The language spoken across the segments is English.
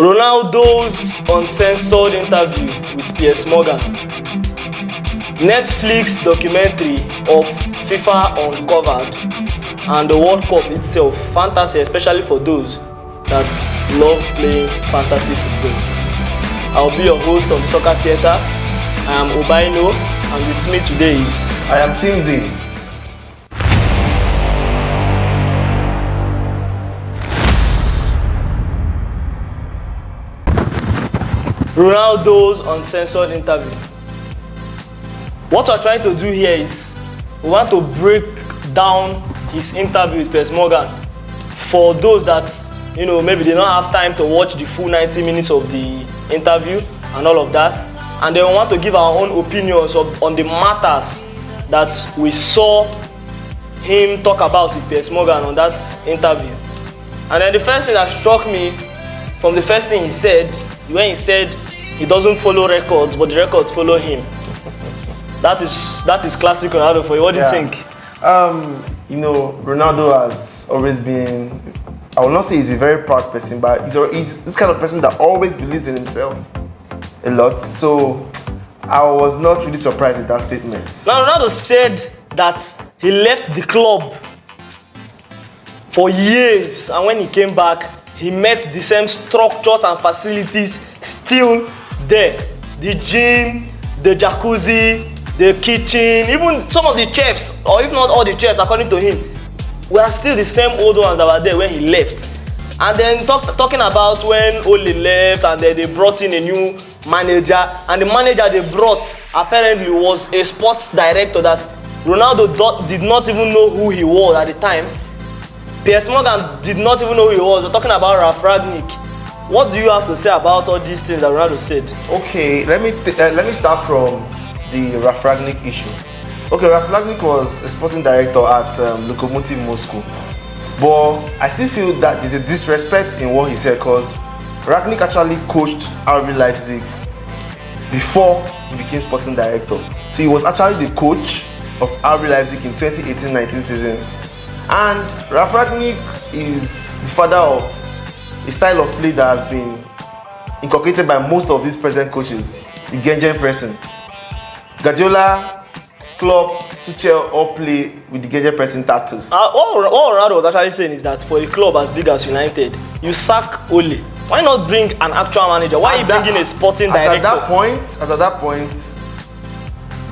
Ronaldo's Uncensored interview with Piers Morgan. Netflix documentary of FIFA Uncovered. And the World Cup itself. Fantasy, especially for those that love playing fantasy football. I'll be your host of the Soccer Theatre. I am Obaino, and with me today is... I am Team Z. Ronaldo's Uncensored interview. What we're trying to do here is we want to break down his interview with Piers Morgan for those that maybe they don't have time to watch the full 90 minutes of the interview and all of that, and then we want to give our own opinions on the matters that we saw him talk about with Piers Morgan on that interview. And then the first thing that struck me from the first thing he said, when he said he doesn't follow records but the records follow him. That is classic Ronaldo for you. What do you think? Ronaldo has always been, I will not say he's a very proud person, but he's this kind of person that always believes in himself a lot. So I was not really surprised with that statement. Now Ronaldo said that he left the club for years, and when he came back, he met the same structures and facilities still there. The gym, the jacuzzi, the kitchen, even some of the chefs, or if not all the chefs, according to him, were still the same old ones that were there when he left. And then talking about when Ole left, and then they brought in a new manager, and the manager they brought apparently was a sports director that Ronaldo did not even know who he was at the time. Piers Morgan did not even know who he was. We're talking about Ralf Rangnick. What do you have to say about all these things that Ronaldo said? Okay, let me start from the Ralf Rangnick issue. Okay, Ralf Rangnick was a sporting director at Lokomotiv Moscow, but I still feel that there's a disrespect in what he said, because Rangnick actually coached RB Leipzig before he became sporting director. So he was actually the coach of RB Leipzig in 2018-19 season. And Ralf Rangnick is the father of a style of play that has been inculcated by most of these present coaches, the Gengen pressing. Guardiola, Klopp, Tuchel all play with the Gengen pressing tactics. All Ronaldo was actually saying is that for a club as big as United, you sack Ole. Why not bring an actual manager? Why are you bringing a sporting director? As at that point,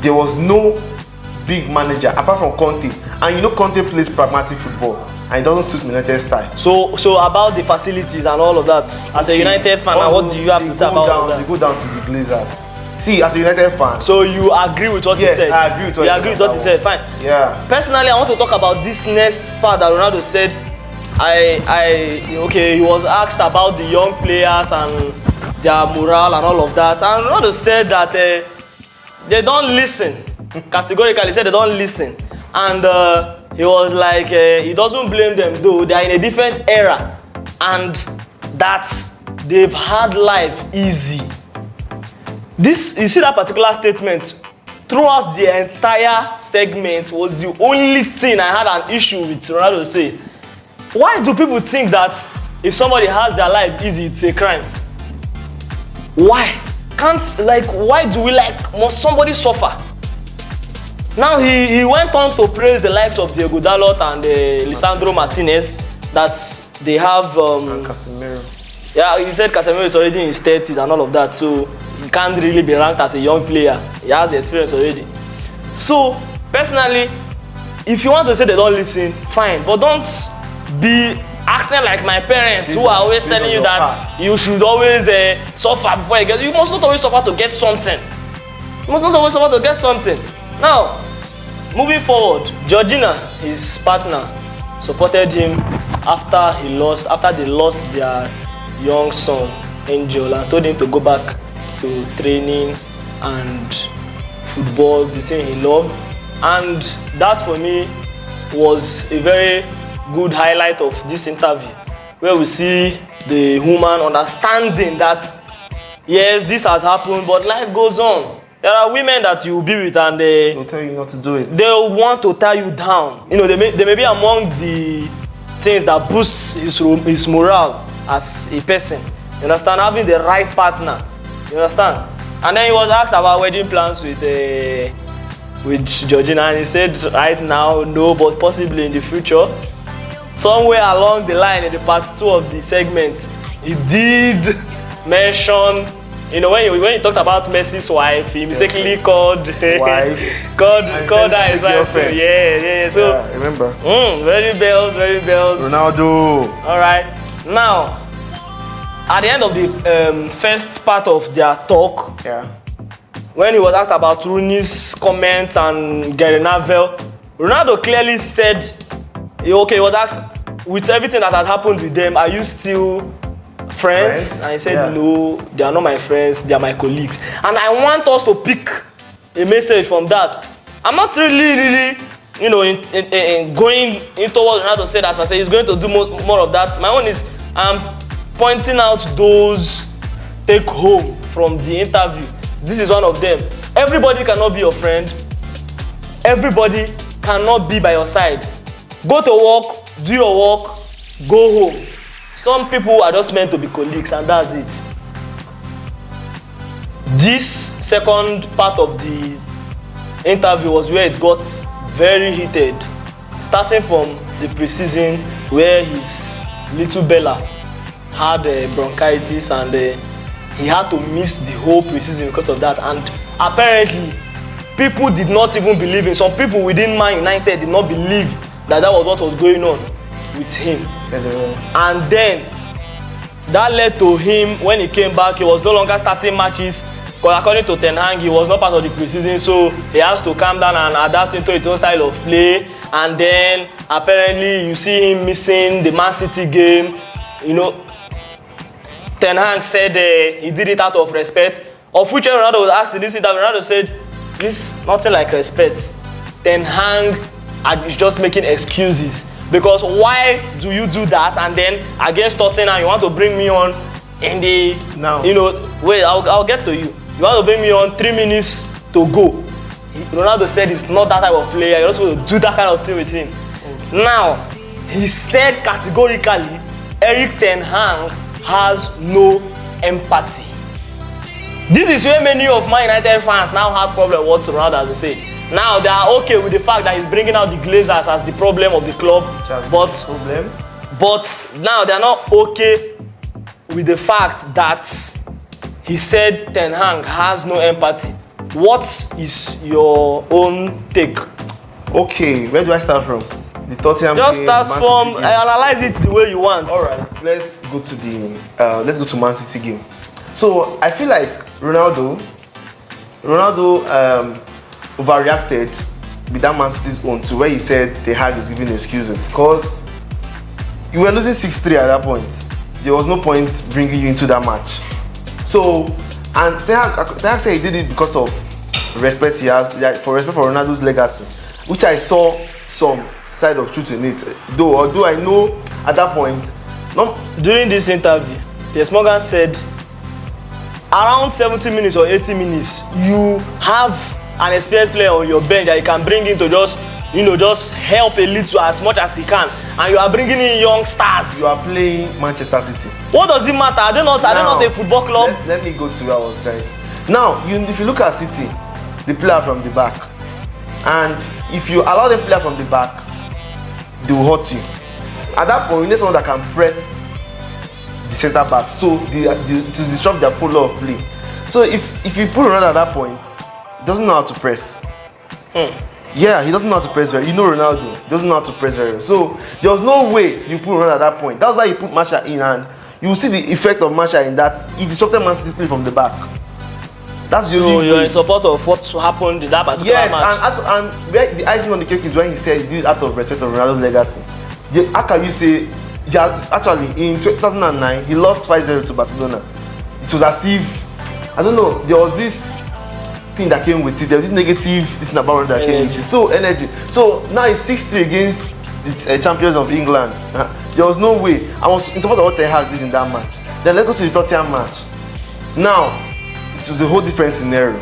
there was no big manager apart from Conte, and Conte plays pragmatic football and it doesn't suit United style. So about the facilities and all of that, as a United fan, what do you have to say about all that? They go down to the Glazers. See, as a United fan. So you agree with what he said? Yes, I agree with what he said. You agree with what he said? Fine. Yeah. Personally, I want to talk about this next part that Ronaldo said. He was asked about the young players and their morale and all of that, and Ronaldo said that they don't listen. Categorically, he said they don't listen, and he was like, he doesn't blame them though. They are in a different era, and that they've had life easy. You see that particular statement throughout the entire segment was the only thing I had an issue with Ronaldo saying. Why do people think that if somebody has their life easy, it's a crime? Why? Why do we must somebody suffer? Now he went on to praise the likes of Diego Dalot and Lisandro Martinez, that they have and Casemiro. Yeah, he said Casemiro is already in his 30s and all of that, so he can't really be ranked as a young player. He has the experience already. So personally, if you want to say they don't listen, fine, but don't be acting like my parents who are always telling you that you should always suffer before you get. You must not always suffer to get something. You must not always suffer to get something. Now, moving forward, Georgina, his partner, supported him after they lost their young son, Angel, and told him to go back to training and football, the thing he loved. And that for me was a very good highlight of this interview, where we see the woman understanding that yes, this has happened, but life goes on. There are women that you will be with and they'll tell you not to do it. They want to tie you down. They may be among the things that boosts his morale as a person. You understand? Having the right partner. You understand? And then he was asked about wedding plans with Georgina, and he said right now no, but possibly in the future. Somewhere along the line in the part 2 of the segment, he did mention, you know, when he talked about Messi's wife, he mistakenly called her his wife. Yeah. So yeah, remember. Very bells. Ronaldo. All right. Now, at the end of the first part of their talk, when he was asked about Rooney's comments and Gary Neville, Ronaldo clearly said, he was asked, with everything that has happened with them, are you still friends? And he said, no, they are not my friends, they are my colleagues. And I want us to pick a message from that. I'm not really, you know, in going into what Ronaldo said, as I say, he's going to do more of that. My own is, I'm pointing out those take home from the interview. This is one of them. Everybody cannot be your friend. Everybody cannot be by your side. Go to work, do your work, go home. Some people are just meant to be colleagues, and that's it. This second part of the interview was where it got very heated, starting from the preseason where his little Bella had bronchitis, and he had to miss the whole preseason because of that. And apparently, people did not even believe him. Some people within Man United did not believe that was what was going on with him. And then that led to him, when he came back, he was no longer starting matches, because according to Ten Hag, he was not part of the preseason, so he has to calm down and adapt into his own style of play. And then apparently you see him missing the Man City game. You know, Ten Hag said he did it out of respect, of which Ronaldo was asked in this interview. Ronaldo said, this nothing like respect. Ten Hag is just making excuses, because why do you do that? And then against Tottenham, you want to bring me on in the you know, wait, I'll get to you. You want to bring me on 3 minutes to go. Ronaldo said he's not that type of player. You're not supposed to do that kind of thing with him. Now, he said categorically, Erik Ten Hag has no empathy. This is where many of Man United fans now have problem with what Ronaldo has to say. Now they are okay with the fact that he's bringing out the Glazers as the problem of the club, but now they are not okay with the fact that he said Ten Hag has no empathy. What is your own take? Okay, where do I start from? The Tottenham just game, start from analyze it the way you want. All right, let's go to Man City game. So I feel like Ronaldo overreacted with that Man City's own to where he said Ten Hag is giving excuses, because you were losing 6-3 at that point. There was no point bringing you into that match. So, and Ten Hag said he did it because of respect he has, for respect for Ronaldo's legacy, which I saw some side of truth in it. Although I know at that point, during this interview, Piers Morgan said around 70 minutes or 80 minutes, you have an experienced player on your bench that you can bring in to just help a little as much as he can, and you are bringing in young stars. You are playing Manchester City. What does it matter? Are they not a football club? Let me go to where I was trying. Now, if you look at City, they play from the back, and if you allow them to play from the back, they will hurt you. At that point, you need someone that can press the centre back, so to disrupt their flow of play. So if you put Ronaldo at that point, he doesn't know how to press. Yeah, he doesn't know how to press very well. You know Ronaldo, he doesn't know how to press very well. So there was no way you put Ronaldo at that point. That's why you put Martial in, and you will see the effect of Martial in that he disrupted Man City's play from the back. That's the only way. You're in support of what happened in that particular match? Yes, and where the icing on the cake is when he said he did it out of respect of Ronaldo's legacy. How can you say, actually in 2009 he lost 5-0 to Barcelona. It was as if, I don't know, there was this thing that came with it. There was this negative thing about Ronaldo that came with it. So energy. So now it's 6-3 against the champions of England. There was no way. I was in support of what Ten Hag did in that match. Then let's go to the Tottenham match. Now it was a whole different scenario.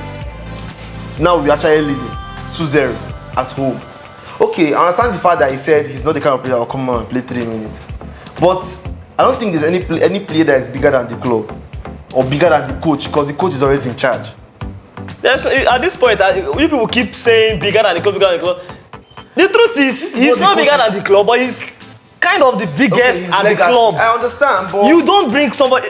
Now we're actually leading 2-0 at home. Okay, I understand the fact that he said he's not the kind of player that will come on and play 3 minutes. But I don't think there's any player that is bigger than the club or bigger than the coach, because the coach is always in charge. At this point, you people keep saying bigger than the club, bigger than the club. The truth is, he's not bigger than the club, but he's kind of the biggest at the club. I understand, but you don't bring somebody.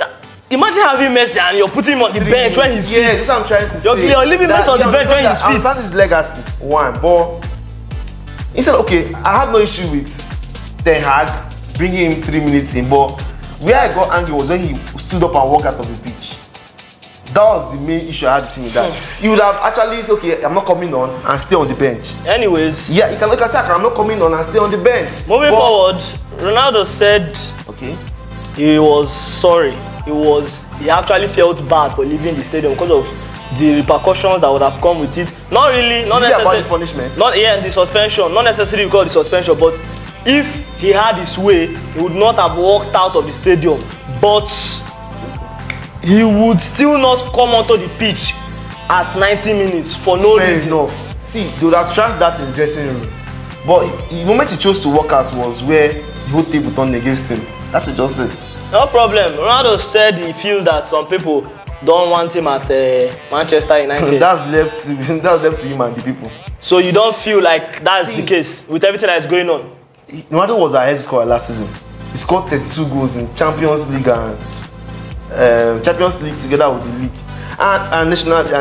Imagine having Messi and you're putting him on the bench when he's fit. Yeah, that's what I'm trying to say. You're leaving Messi on the bench when he's fit. I understand his legacy, one, but instead, okay, I have no issue with Ten Hag bringing him 3 minutes in, but where I got angry was when he stood up and walked out of the pitch. That was the main issue I had with him with that. He would have actually said, okay, I'm not coming on and stay on the bench. Anyways. Yeah, you can say, I'm not coming on and stay on the bench. Moving forward, Ronaldo said he was sorry. He actually felt bad for leaving the stadium because of the repercussions that would have come with it. Not really, not necessarily. About the punishment? The suspension. Not necessarily because of the suspension, but if he had his way, he would not have walked out of the stadium. But he would still not come onto the pitch at 90 minutes for no reason. Fair enough. See, they would have trashed that in the dressing room. But the moment he chose to walk out was where the whole table turned against him. That's just it. No problem. Ronaldo said he feels that some people don't want him at Manchester United. That's left to him and the people. So you don't feel like that's the case with everything that's going on? Ronaldo was our highest scorer last season. He scored 32 goals in Champions League and Champions League together with the league and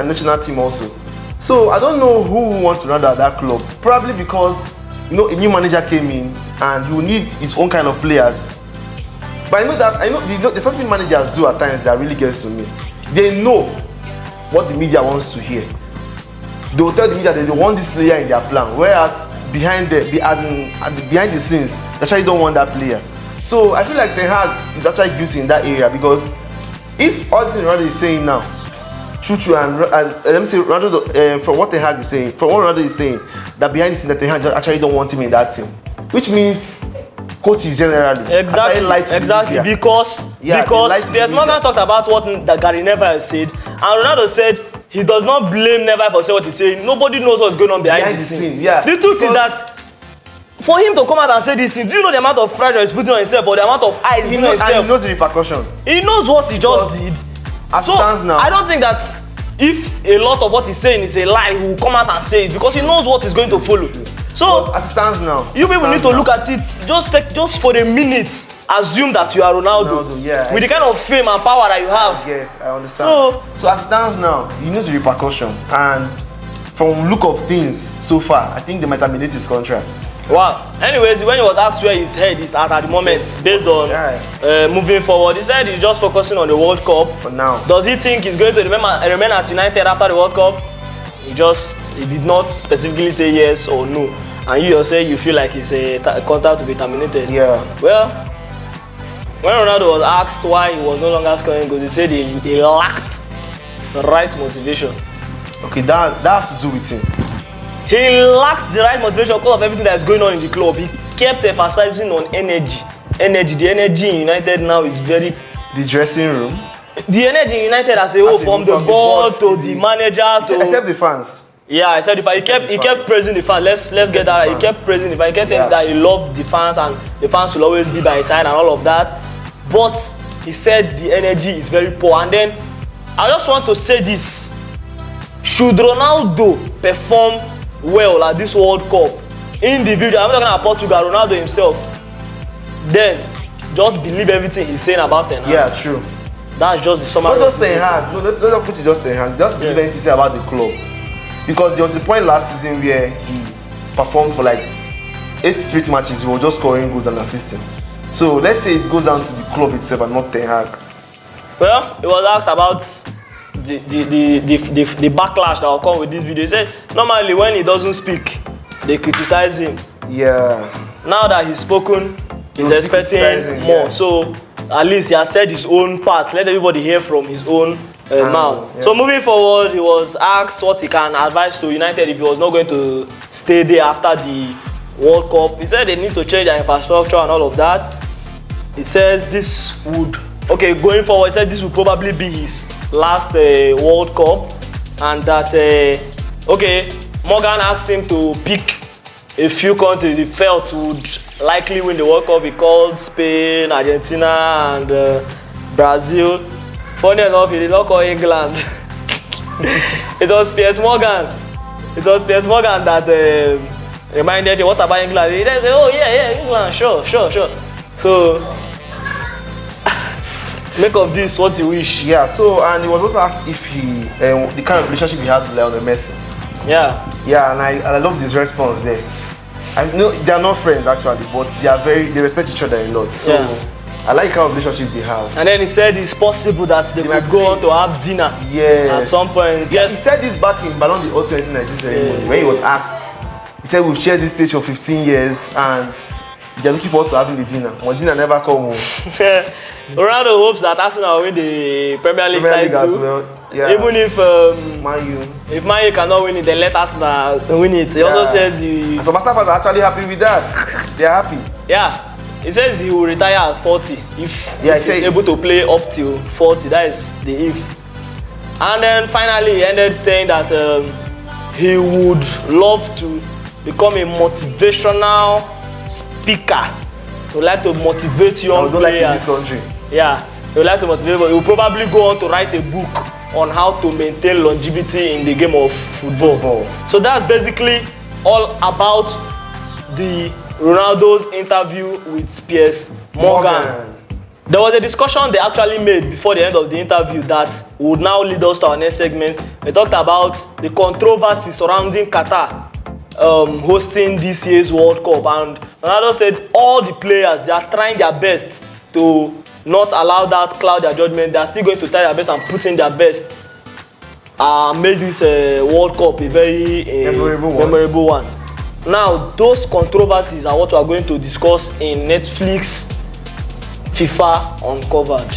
national team also. So I don't know who wants Ronaldo at that club. Probably because a new manager came in and he will need his own kind of players. But I know there's something managers do at times that really gets to me. They know what the media wants to hear. They will tell the media that they want this player in their plan, whereas behind the scenes, they actually don't want that player. So I feel like Ten Hag is actually guilty in that area, because if all this Ronaldo is saying now, true, and let me say Ronaldo, from what Ten Hag is saying, from what Ronaldo is saying, that behind the scenes that Ten Hag actually don't want him in that team, which means coaches generally exactly because Piers Morgan talked about what Gary Neville said, and Ronaldo said he does not blame Neville for saying what he's saying. Nobody knows what's going on behind the scene. Yeah. The truth is that for him to come out and say this thing, do you know the amount of pressure he's putting on himself, or the amount of eyes he's putting on himself? And he knows the repercussion. He knows what he just did. As it stands now, I don't think that if a lot of what he's saying is a lie, he will come out and say it, because he knows what is going to follow. So as it stands now, you people need to look at it. Just for a minute, assume that you are Ronaldo with the kind of fame and power that you have. I understand. So as it stands now, he knows the repercussion, and from look of things so far, I think they might terminate his contract. Wow. Anyways, when he was asked where his head is at the moment, based on moving forward, he said he's just focusing on the World Cup for now. Does he think he's going to remain at United after the World Cup? He did not specifically say yes or no. And you yourself, you feel like his contract to be terminated. Yeah. Well, when Ronaldo was asked why he was no longer scoring goals, he said he lacked the right motivation. Okay, that has to do with him. He lacked the right motivation because of everything that is going on in the club. He kept emphasizing on energy. The energy in United now is very... The dressing room? The energy in United as a whole, from the board to the manager to... Except the fans. Yeah, except the fans. He kept praising the fans. Let's get that right. He kept praising the fans. He kept saying that he loved the fans and the fans will always be by his side and all of that. But he said the energy is very poor. And then I just want to say this. Should Ronaldo perform well at this World Cup, individual, I'm not talking about Portugal, Ronaldo himself, then just believe everything he's saying about Ten Hag. Yeah, true. That's just the summary. Not just Ten Hag. No, let's not put it just Ten Hag. Just believe anything he said about the club. Because there was a point last season where he performed for like 8 straight matches. He was just scoring goals and assisting. So let's say it goes down to the club itself and not Ten Hag. Well, he was asked about the backlash that will come with this video. He said normally when he doesn't speak, they criticize him. Yeah. Now that he's spoken, he's expecting more. Yeah. So at least he has said his own part. Let everybody hear from his own mouth. Yeah. So moving forward, he was asked what he can advise to United if he was not going to stay there after the World Cup. He said they need to change their infrastructure and all of that. He says this would, going forward, he said this will probably be his last World Cup, and that, Morgan asked him to pick a few countries he felt would likely win the World Cup, he called Spain, Argentina, and Brazil. Funny enough, he did not call England. It was Piers Morgan. It was Piers Morgan that reminded him, what about England? He said, oh yeah, England, sure. So, make of this what you wish. Yeah, so, and he was also asked if the kind of relationship he has with Lionel Messi. Yeah. Yeah, and I love his response there. I know they are not friends actually, but they respect each other a lot. So, yeah. I like how relationship they have. And then he said it's possible that they could go on to have dinner at some point. Yeah, he said this back in Ballon d'Or 2019 ceremony when he was asked. He said we've shared this stage for 15 years and they're looking forward to having the dinner. When dinner never come home. Ronaldo hopes that Arsenal win the Premier League title. As well. Yeah. Even if Man U cannot win it, then let Arsenal win it. He also says and some Arsenal fans are actually happy with that. They are happy. Yeah. He says he will retire at 40 if he's able to play up till 40. That is the if. And then finally he ended saying that he would love to become a motivational speaker. He would like to motivate young players. Like in this country. Yeah, he would like to motivate, but he will probably go on to write a book on how to maintain longevity in the game of football. So that's basically all about the Ronaldo's interview with Piers Morgan. There was a discussion they actually made before the end of the interview that would now lead us to our next segment. They talked about the controversy surrounding Qatar hosting this year's World Cup, and Ronaldo said all the players, they are trying their best to not allow that cloud their judgment. They are still going to try their best and put in their best and make this World Cup a very memorable one. Now, those controversies are what we are going to discuss in Netflix FIFA Uncovered.